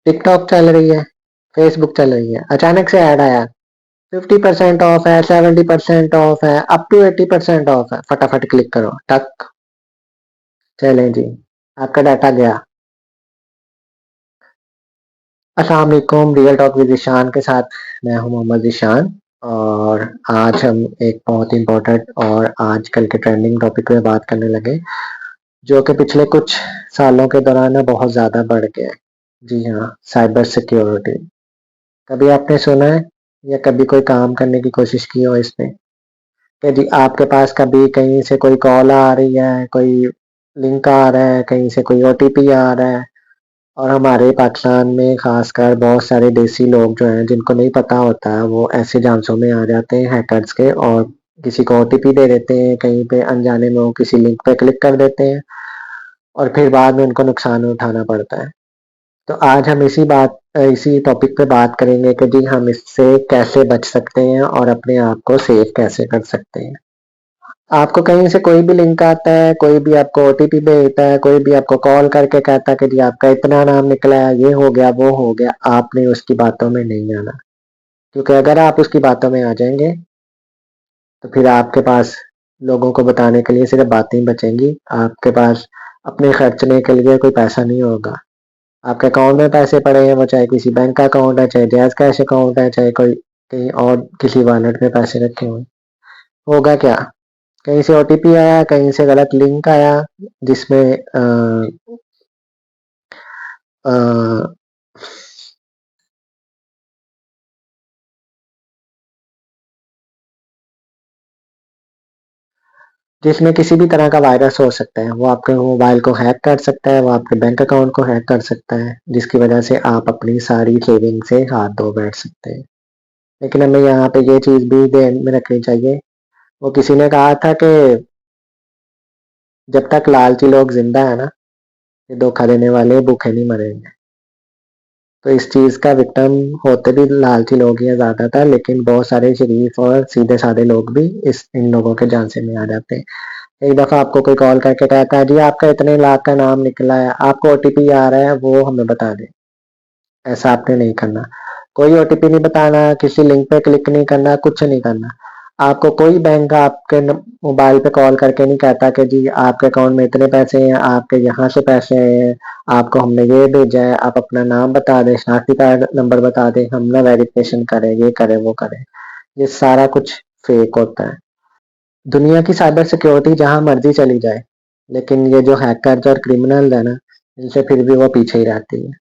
TikTok चल रही है, फेसबुक चल रही है, अचानक से ऐड आया 50% ऑफ है, 70% ऑफ है, अप टू 80% ऑफ है, फटाफट क्लिक करो, टक, चलें जी, आपका डाटा गया। अस्सलाम वालेकुम, रियल टॉक विद ईशान के साथ मैं हूं मोहम्मद ईशान। और आज हम एक बहुत इंपॉर्टेंट और आजकल के ट्रेंडिंग टॉपिक पे बात करने लगे, जो कि पिछले कुछ सालों के दौरान ना बहुत ज़्यादा बढ़ गया है। जी हाँ, साइबर सिक्योरिटी। कभी आपने सुना है या कभी कोई काम करने की कोशिश की हो इस पे? कि जी आपके पास कभी कहीं से कोई कॉल आ रही है, कोई लिंक आ रहा है, कहीं से कोई ओटीपी आ रहा है, और हमारे पाकिस्तान में खासकर बहुत सारे देसी लोग जो हैं जिनको नहीं पता होता है, वो ऐसे झांसों में आ जाते हैं हैकर्स के, और किसी को ओटीपी दे देते हैं, कहीं पे अनजाने में वो किसी लिंक पे क्लिक कर देते हैं, और फिर बाद में उनको नुकसान उठाना पड़ता है। तो आज हम इसी टॉपिक पे बात करेंगे कि जी हम इससे कैसे बच सकते हैं और अपने आप को सेफ कैसे कर सकते हैं। आपको कहीं से कोई भी लिंक आता है, कोई भी आपको ओटीपी भेजता है, कोई भी आपको कॉल करके कहता है कि जी आपका इतना नाम निकला है, ये हो गया, वो हो गया, आपने उसकी बातों में नहीं आना। क्योंकि अगर आप उसकी बातों में आ जाएंगे तो फिर आपके पास लोगों को बताने के लिए सिर्फ बातें ही बचेंगी, आपके पास अपने खर्चने के लिए कोई पैसा नहीं होगा। आपके अकाउंट में पैसे पड़े हैं, वो चाहे किसी बैंक का अकाउंट है, चाहे जैज कैश अकाउंट है, चाहे कोई कहीं और किसी वॉलेट में पैसे रखे हुए, होगा क्या? कहीं से ओटीपी आया, कहीं से गलत लिंक आया, जिसमें अ, जिसमें किसी भी तरह का वायरस हो सकता है। वो आपके मोबाइल को हैक कर सकता है, वो आपके बैंक अकाउंट को हैक कर सकता है, जिसकी वजह से आप अपनी सारी सेविंग से हाथ धो बैठ सकते हैं। लेकिन हमें यहाँ पे ये चीज भी ध्यान में रखनी चाहिए। वो किसी ने कहा था कि जब तक लालची लोग जिंदा है ना, ये धोखा देने वाले भूखे नहीं मरेंगे। तो इस चीज का विक्टिम होते भी लालची लोग ही हैं ज्यादातर, लेकिन बहुत सारे शरीफ और सीधे साधे लोग भी इस इन लोगों के झांसे में आ जाते हैं। एक दफा आपको कोई कॉल करके कहता है जी आपका इतने लाख का नाम निकला है, आपको ओटीपी आ रहा है, वो हमें बता दें। ऐसा आपने नहीं करना। कोई ओटीपी नहीं बताना, किसी लिंक पे क्लिक नहीं करना, कुछ नहीं करना। आपको कोई बैंक आपके मोबाइल पे कॉल करके नहीं कहता कि जी आपके अकाउंट में इतने पैसे हैं, आपके यहाँ से पैसे हैं, आपको हमने ये भेजा है, आप अपना नाम बता दें, शनाख्ती कार्ड नंबर बता दें, हम ना वेरिफिकेशन करें, ये करें, वो करें। ये सारा कुछ फेक होता है। दुनिया की साइबर सिक्योरिटी जहां मर्जी चली जाए, लेकिन ये जो हैकर्स और क्रिमिनल है ना, इनसे फिर भी वो पीछे ही रहती है।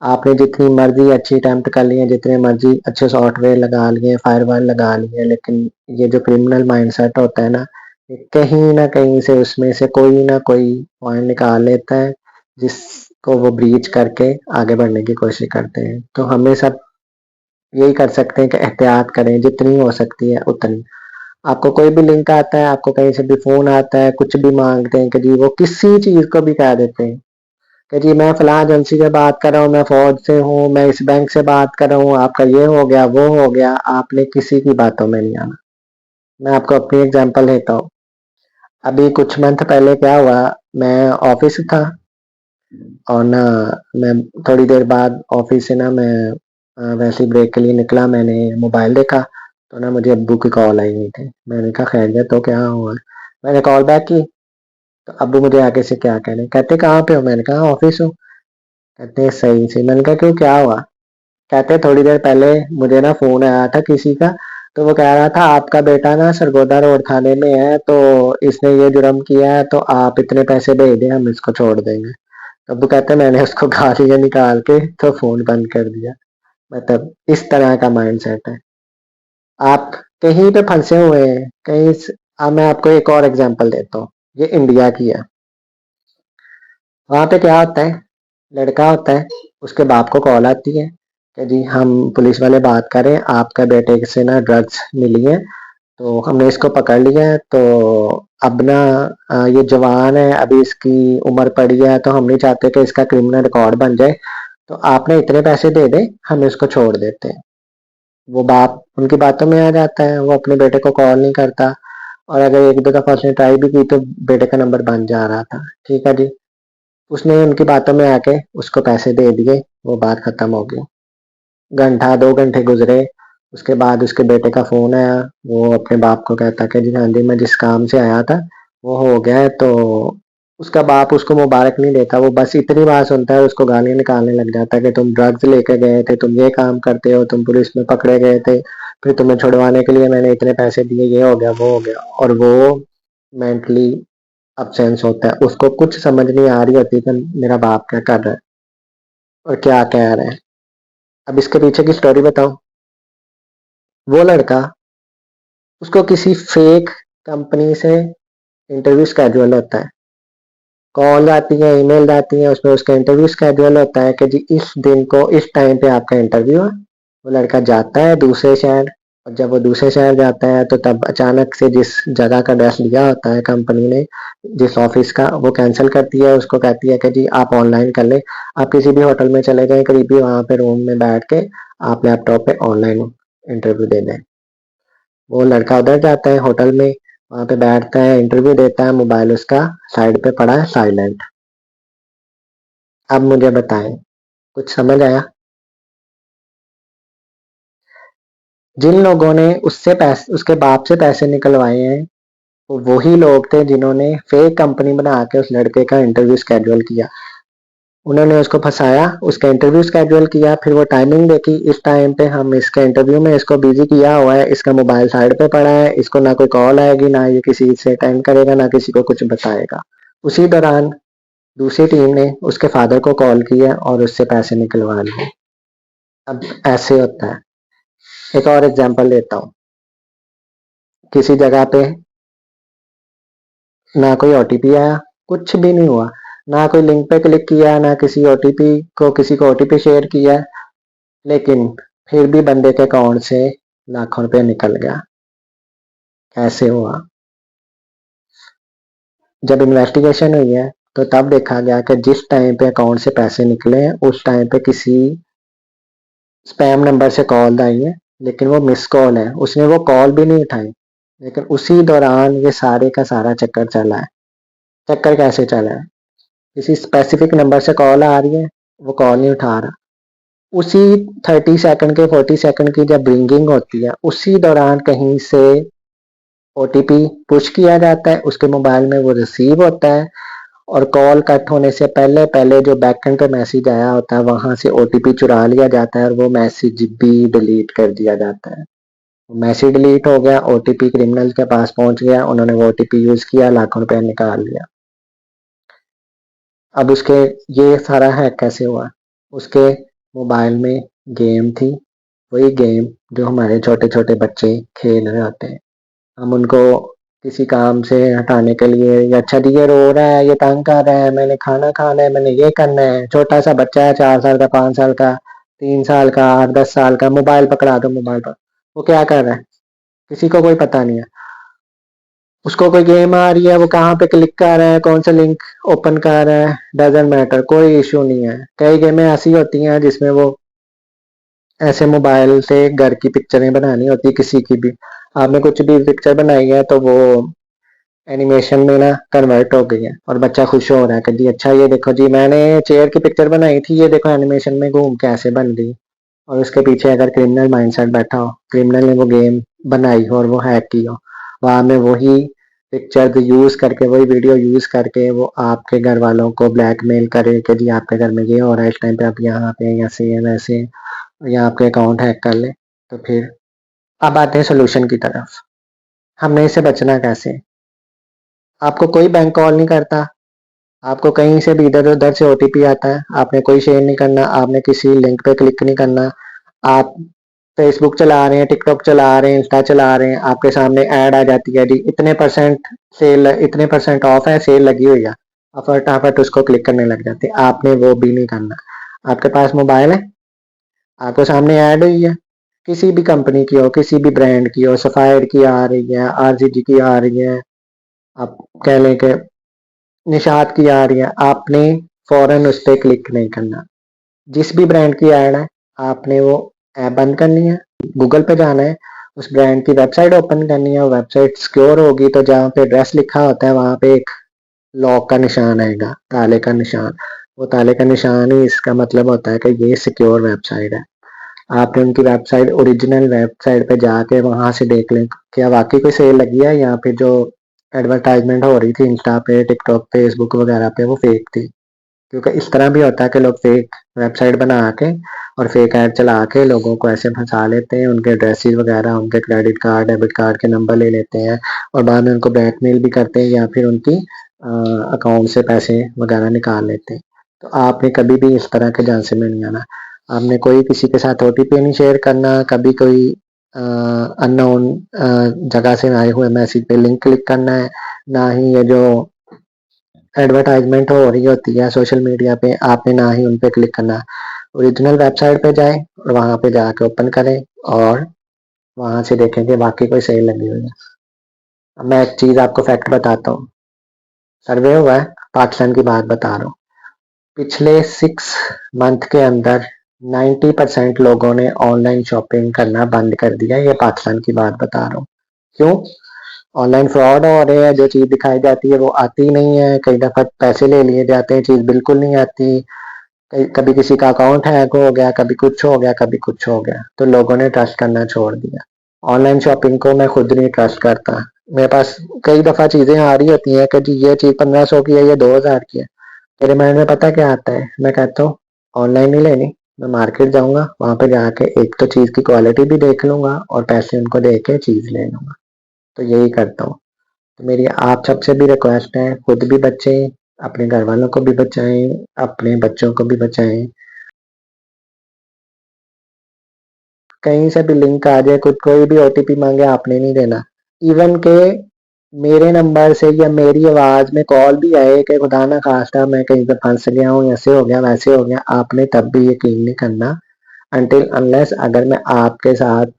आपने जितनी मर्जी अच्छी अटेम्प्ट कर ली है, जितने मर्जी अच्छे सॉफ्टवेयर लगा लिए, फायरवॉल लगा लिए, लेकिन ये जो क्रिमिनल माइंडसेट होता है ना, ये कहीं ना कहीं से उसमें से कोई ना कोई पॉइंट निकाल लेता है, जिसको वो ब्रीच करके आगे बढ़ने की कोशिश करते हैं। तो हमें सब यही कर सकते हैं कि एहतियात करें जितनी हो सकती है उतनी। आपको कोई भी लिंक आता है, आपको कहीं से भी फोन आता है, कुछ भी मांगते हैं कि जी वो किसी चीज को भी कह देते हैं कि जी मैं फलां एजेंसी से बात कर रहा हूँ, मैं फौज से हूँ, मैं इस बैंक से बात कर रहा हूँ, आपका ये हो गया, वो हो गया। आपने किसी की बातों में नहीं आना। मैं आपको अपनी एग्जांपल देता हूँ। अभी कुछ मंथ पहले क्या हुआ, मैं ऑफिस था, और ना मैं थोड़ी देर बाद ऑफिस से ना मैं वैसे ही ब्रेक के लिए निकला, मैंने मोबाइल देखा, तो ना मुझे अब्बू की कॉल आई हुई थी। मैंने कहा खैरियत तो क्या हुआ है? मैंने कॉल बैक की, तो अब्बू मुझे आगे से क्या कह रहे, कहते कहाँ पे हो? मैंने कहा ऑफिस हूँ। कहते सही से। मैंने कहा क्यों, क्या हुआ? कहते थोड़ी देर पहले मुझे ना फोन आया था किसी का, तो वो कह रहा था आपका बेटा ना सरगोदा रोड थाने में है, तो इसने ये जुर्म किया है, तो आप इतने पैसे भेज दें, हम इसको छोड़ देंगे। तो वो कहते मैंने उसको गालियां निकाल के तो फोन बंद कर दिया। मतलब इस तरह का माइंडसेट है। आप कहीं पे फंसे हुए हैं, अब मैं आपको एक और एग्जांपल देता हूँ। ये इंडिया की है। वहां पे क्या होता है, लड़का होता है, उसके बाप को कॉल आती है कि जी हम पुलिस वाले बात करें, आपका बेटे से ना ड्रग्स मिली है, तो हमने इसको पकड़ लिया है, तो अब ना ये जवान है, अभी इसकी उम्र पड़ी है, तो हम नहीं चाहते कि इसका क्रिमिनल रिकॉर्ड बन जाए, तो आपने इतने पैसे दे दे, हम इसको छोड़ देते हैं। वो बाप उनकी बातों में आ जाता है, वो अपने बेटे को कॉल नहीं करता, और अगर एक दो दफा उसने ट्राई भी की तो बेटे का नंबर बंद जा रहा था। ठीक है जी, उसने उनकी बातों में आके उसको पैसे दे दिए, वो बात खत्म हो गई। घंटा 2 घंटे गुजरे, उसके बाद उसके बेटे का फ़ोन आया। वो अपने बाप को कहता कि जी हाँ जी, मैं जिस काम से आया था वो हो गया है। तो उसका बाप उसको मुबारक नहीं देता, वो बस इतनी बात सुनता है, उसको गालियाँ निकालने लग जाता है कि तुम ड्रग्स लेके गए थे, तुम ये काम करते हो, तुम पुलिस में पकड़े गए थे, फिर तुम्हें छुड़वाने के लिए मैंने इतने पैसे दिए, ये हो गया, वो हो गया। और वो मेंटली अपसेंस होता है, उसको कुछ समझ नहीं आ रही होती कि मेरा बाप क्या कर रहा है और क्या कह रहा है। अब इसके पीछे की स्टोरी बताऊं। वो लड़का, उसको किसी फेक कंपनी से इंटरव्यू स्केड्यूल होता है, कॉल आती है, ईमेल आती है, उसमें उसका इंटरव्यू स्केड्यूल होता है कि जी इस दिन को इस टाइम पे आपका इंटरव्यू है। वो लड़का जाता है दूसरे शहर, और जब वो दूसरे शहर जाता है तो तब अचानक से जिस जगह का एड्रेस लिया होता है कंपनी ने, जिस ऑफिस का, वो कैंसिल करती है, उसको कहती है कि जी आप ऑनलाइन कर ले, आप किसी भी होटल में चले जाएं करीबी, वहां पे रूम में बैठ के आप लैपटॉप पे ऑनलाइन इंटरव्यू दे दें। वो लड़का उधर जाता है होटल में, वहां पे बैठता है, इंटरव्यू देता है, मोबाइल उसका साइड पे पड़ा है, साइलेंट। अब मुझे बताएं, कुछ समझ आया? जिन लोगों ने उससे पैसे, उसके बाप से पैसे निकलवाए हैं, वो वही लोग थे जिन्होंने फेक कंपनी बना के उस लड़के का इंटरव्यू स्केड्यूल किया। उन्होंने उसको फंसाया, उसका इंटरव्यू स्केड्यूल किया, फिर वो टाइमिंग देखी, इस टाइम पे हम इसके इंटरव्यू में इसको बिजी किया हुआ है, इसका मोबाइल साइड पे पड़ा है, इसको ना कोई कॉल आएगी, ना ये किसी से अटेंड करेगा, ना किसी को कुछ बताएगा। उसी दौरान दूसरी टीम ने उसके फादर को कॉल किया और उससे पैसे निकलवा लिए। अब ऐसे होता है। एक और एग्जांपल देता हूँ। किसी जगह पे ना कोई ओटीपी आया, कुछ भी नहीं हुआ, ना कोई लिंक पे क्लिक किया, ना किसी को ओटीपी शेयर किया, लेकिन फिर भी बंदे के अकाउंट से लाखों रुपए निकल गया। कैसे हुआ? जब इन्वेस्टिगेशन हुई है तो तब देखा गया कि जिस टाइम पे अकाउंट से पैसे निकले हैं उस टाइम पे किसी स्पैम नंबर से कॉल आई है, लेकिन वो मिस कॉल है, उसने वो कॉल भी नहीं उठाई। लेकिन उसी दौरान ये सारे का सारा चक्कर चला है। चक्कर कैसे चला है? किसी स्पेसिफिक नंबर से कॉल आ रही है, वो कॉल नहीं उठा रहा, उसी 30 सेकंड के 40 सेकंड की जब रिंगिंग होती है, उसी दौरान कहीं से ओटीपी पुश किया जाता है, उसके मोबाइल में वो रिसीव होता है, और कॉल कट होने से पहले पहले जो बैकएंड पे मैसेज आया होता है वहां से ओटीपी चुरा लिया जाता है और वो मैसेज भी डिलीट कर दिया जाता है। मैसेज डिलीट हो गया, ओटीपी क्रिमिनल के पास पहुंच गया, उन्होंने वो ओटीपी यूज किया, लाखों रुपए निकाल लिया। अब उसके, ये सारा हैक कैसे हुआ? उसके मोबाइल में गेम थी, वही गेम जो हमारे छोटे छोटे बच्चे खेल रहे होते हैं। हम उनको किसी काम से हटाने के लिए, या अच्छा जी ये रो रहा है, ये तंग कर रहा है, मैंने खाना खाना है, मैंने ये करना है, छोटा सा बच्चा है, 4 साल का, 5 साल का, 3 साल का, 8 10 साल का, मोबाइल पकड़ा दो, मोबाइल पर वो क्या कर रहा है किसी को कोई पता नहीं है। उसको कोई गेम आ रही है, वो कहाँ पे क्लिक कर रहा है, कौन सा लिंक ओपन कर रहा है, डजेंट मैटर, कोई इशू नहीं है। कई गेमें ऐसी होती हैं जिसमें वो ऐसे मोबाइल से घर की पिक्चरें बनानी होती है, किसी की भी आपने कुछ भी पिक्चर बनाई है तो वो एनिमेशन में ना कन्वर्ट हो गई है, और बच्चा खुश हो रहा है कि जी अच्छा ये देखो जी मैंने चेयर की पिक्चर बनाई थी, ये देखो एनिमेशन में घूम के ऐसे बन गई। और उसके पीछे अगर क्रिमिनल माइंडसेट बैठा हो, क्रिमिनल ने वो गेम बनाई हो और वो हैक की हो, वहां में वही पिक्चर यूज करके, वही वीडियो यूज करके वो आपके घर वालों को ब्लैकमेल करे कि जी आपके घर में ये हो रहा है, इस टाइम पे आप यहाँ पे ऐसे है वैसे, या आपके अकाउंट हैक कर ले। तो फिर अब आते हैं सोल्यूशन की तरफ। हमने इसे बचना कैसे? आपको कोई बैंक कॉल नहीं करता, आपको कहीं से भी इधर उधर से ओटीपी आता है, आपने कोई शेयर नहीं करना, आपने किसी लिंक पे क्लिक नहीं करना। आप फेसबुक चला रहे हैं, टिकटॉक चला रहे हैं, इंस्टा चला रहे हैं, आपके सामने ऐड आ जाती है जी इतने परसेंट सेल, इतने परसेंट ऑफ है, सेल लगी हुई है, आप फटाफट उसको क्लिक करने लग जाते हैं। आपने वो भी नहीं करना। आपके पास मोबाइल है, आपको सामने ऐड हुई है, किसी भी कंपनी की हो, किसी भी ब्रांड की हो, सफायर की आ रही है, आरजीजी की आ रही है, आप कह लें कि निशात की आ रही है, आपने फौरन उस पर क्लिक नहीं करना। जिस भी ब्रांड की ऐड है, आपने वो ऐप बंद करनी है, गूगल पे जाना है, उस ब्रांड की वेबसाइट ओपन करनी है, वेबसाइट सिक्योर होगी तो जहाँ पे एड्रेस लिखा होता है वहां पे एक लॉक का निशान आएगा, ताले का निशान, वो ताले का निशान ही इसका मतलब होता है कि ये सिक्योर वेबसाइट है। आपने उनकी वेबसाइट ओरिजिनल वेबसाइट पे जाके वहां से देख लें क्या वाकई कोई सेल लगी है या फिर जो एडवर्टाइजमेंट हो रही थी इंस्टा पे, टिकटॉक, फेसबुक वगैरह पे वो फेक थी। क्योंकि इस तरह भी होता है कि लोग फेक वेबसाइट बना के और फेक ऐड चला के लोगों को ऐसे फंसा लेते हैं, उनके एड्रेसेस वगैरह, उनके क्रेडिट कार्ड, डेबिट कार्ड के नंबर ले लेते हैं और बाद में उनको ब्लैकमेल भी करते हैं या फिर उनकी अकाउंट से पैसे वगैरह निकाल लेते हैं। तो आपने कभी भी इस तरह के झांसे में नहीं आना। आपने कोई किसी के साथ ओटीपी नहीं शेयर करना, कभी कोई अननोन जगह से आए हुए मैसेज पे लिंक क्लिक करना है, ना ही ये जो एडवर्टाइजमेंट हो रही होती है सोशल मीडिया पे आपने ना ही उन पे क्लिक करना। ओरिजिनल वेबसाइट पे जाएं और वहां पे जाके ओपन करें और वहां से देखें कि बाकी कोई सेल लगी हुई है। अब मैं एक चीज आपको फैक्ट बताता हूँ। सर्वे हुआ है, पाकिस्तान की बात बता रहा हूँ। पिछले 6 मंथ के अंदर 90% लोगों ने ऑनलाइन शॉपिंग करना बंद कर दिया। ये पाकिस्तान की बात बता रहा हूँ। क्यों? ऑनलाइन फ्रॉड हो रहे हैं, जो चीज दिखाई जाती है वो आती नहीं है, कई दफा पैसे ले लिए जाते हैं, चीज बिल्कुल नहीं आती, कभी किसी का अकाउंट हैक हो गया, कभी कुछ हो गया, कभी कुछ हो गया, तो लोगों ने ट्रस्ट करना छोड़ दिया। ऑनलाइन शॉपिंग को मैं खुद नहीं ट्रस्ट करता। मेरे पास कई दफा चीजें आ रही होती हैं कि जी ये चीज 1500 की है, ये 2000 की है। मेरे माइंड में पता क्या आता है, मैं कहता हूँ ऑनलाइन नहीं लेनी, मैं मार्केट जाऊंगा, वहां पे जाके एक तो चीज की क्वालिटी भी देख लूंगा और पैसे उनको दे के चीज ले लूंगा। तो यही करता हूँ। तो मेरी आप सबसे भी रिक्वेस्ट है, खुद भी बचें, अपने घर वालों को भी बचाएं, अपने बच्चों को भी बचाएं। कहीं से भी लिंक आ जाए, कुछ कोई भी ओटीपी मांगे, आपने नहीं देना। इवन के मेरे नंबर से या मेरी आवाज में कॉल भी आए कि खुदा ना खास्ता मैं कहीं पे फंस गया हूँ, ऐसे हो गया वैसे हो गया, आपने तब भी यकीन नहीं करना अनटिल अनलेस अगर मैं आपके साथ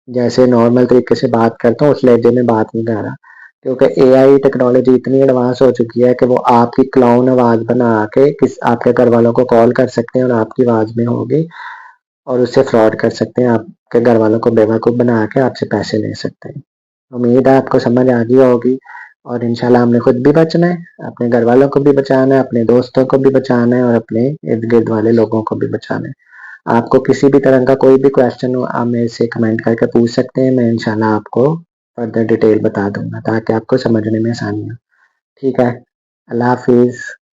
जैसे नॉर्मल तरीके से बात करता हूँ उस लहजे में बात नहीं कर रहा। क्योंकि एआई टेक्नोलॉजी इतनी एडवांस हो चुकी है कि वो आपकी क्लाउन आवाज बना के किस आपके घर वालों को कॉल कर सकते हैं और आपकी आवाज में होगी और उससे फ्रॉड कर सकते हैं, आपके घर वालों को बेवकूफ बना के आपसे पैसे ले सकते हैं। उम्मीद है आपको समझ आ गई होगी और इंशाल्लाह हमने खुद भी बचना है, अपने घर वालों को भी बचाना है, अपने दोस्तों को भी बचाना है और अपने इर्द गिर्द वाले लोगों को भी बचाना है। आपको किसी भी तरह का कोई भी क्वेश्चन हो आप मेरे से कमेंट करके पूछ सकते हैं, मैं इंशाल्लाह आपको फर्दर डिटेल बता दूंगा ताकि आपको समझने में आसानी हो। ठीक है, अल्लाह हाफिज।